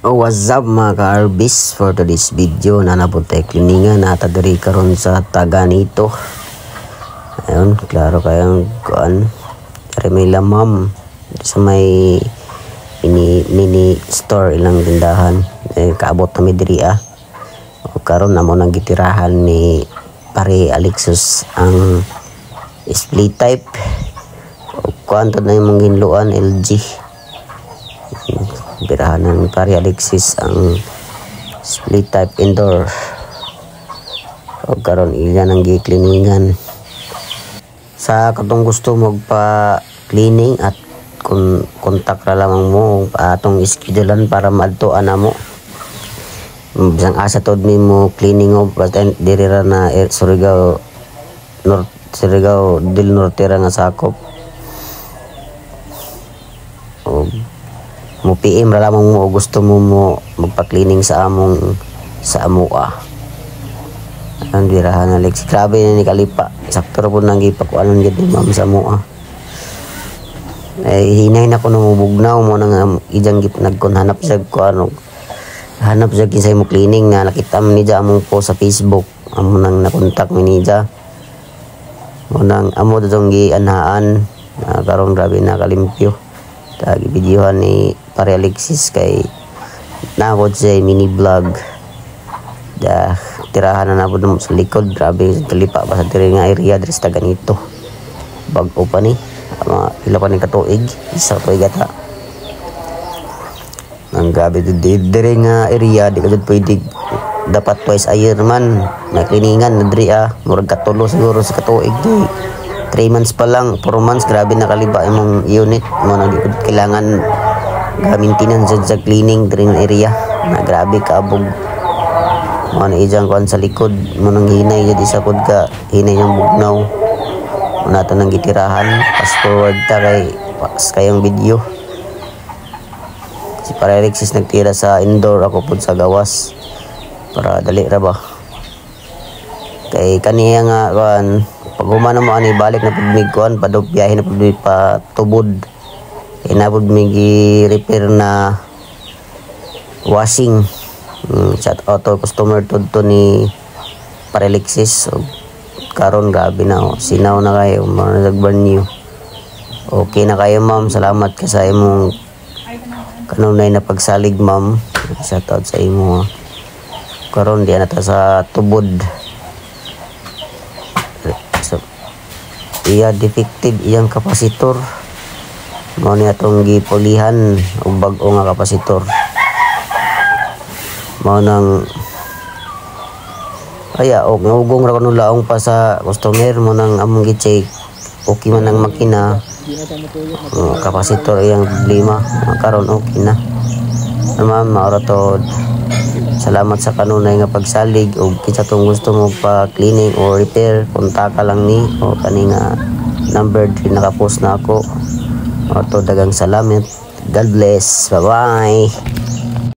Oh, what's up mga ka-arbis? For today's video na napunta kliningan na diri karon sa taga nito. Ayun, klaro kayang kuan. Remila ma'am sa may mini store ilang tindahan. Kaabot na diri O karon na mo nang gitirahan ni pare Alexis ang split type. O kuan to na yung ginluan LG. Birahan ng pare Alexis ang split type indoor. O karon iyan ang gikliningan. Sa katong gusto magpa cleaning at kontak ra lamang mo atong schedulean para maadtoan namo. Bisang asa tod mo cleaning of diri ra na Surigao del Norte ra nga sakop. Mo PM ra lamang mo gusto mo magpa-cleaning sa amoa. Ang dirahan Alex, grabe na ni kalipa. Sakto ra po nang gipakuanan gid ni ma'am sa amoa. Hinay na ko nang bugnaw mo nang ijang nagkonhanap sa kuano. Hanap sa kinsay mo cleaning nga nakita man ni ja among post sa Facebook. Amo nang nakontak mi ni ja. Mo nang amo datong gianhaan karon grabe na kalimpyo. Tagi videohan ni pare Alexis kay nabot sa mini vlog dah tirahan na nabot sa likod. Grabe kalipa pa sa diri nga area diri sa ganito bag-o pa ni pila pa ni katuig isa tuig ata ang grabe diri nga area di ka jud pwede dapat twice a year man na cleaningan na diri murag katulo siguro sa katuig 3 months pa lang, 4 months, grabe na kaliba imong unit mo nang kailangan maintenance sa cleaning drain area na grabe kaabog mo na ijang kuan sa likod mo nang hinay jud isa pod ka hinay yang bugnaw mo nato nang gitirahan fast forward ta kayong video. Si pare Alexis nagtira sa indoor, ako pod sa gawas para dali ra ba kay kaniya nga kuan pag humana mo ani balik na pud mig kuan biyahe na pud pa tubod kay na pud mig repair na washing. Shout out to customer to ni pare Alexis. Karon grabe na sinaw na kayo nagburn new. Okay na kayo ma'am, salamat ka sa imong kanunay na pagsalig ma'am. Shout out sa imo. Karon di na ta sa tubod. Iya defective iyang kapasitor mo ni atong gipulihan og bag-o nga kapasitor mo nang og ngugong ra kuno laong pa sa customer mo nang among gi-check okay man ang makina kapasitor iyang problema karon okay na ma'am maura to. Salamat sa kanunay nga pagsalig o kinsa tong gusto mo pa cleaning o repair kontaka lang ni o kani nga number 3 naka-post na ako. O to dagang salamat. God bless. Bye bye.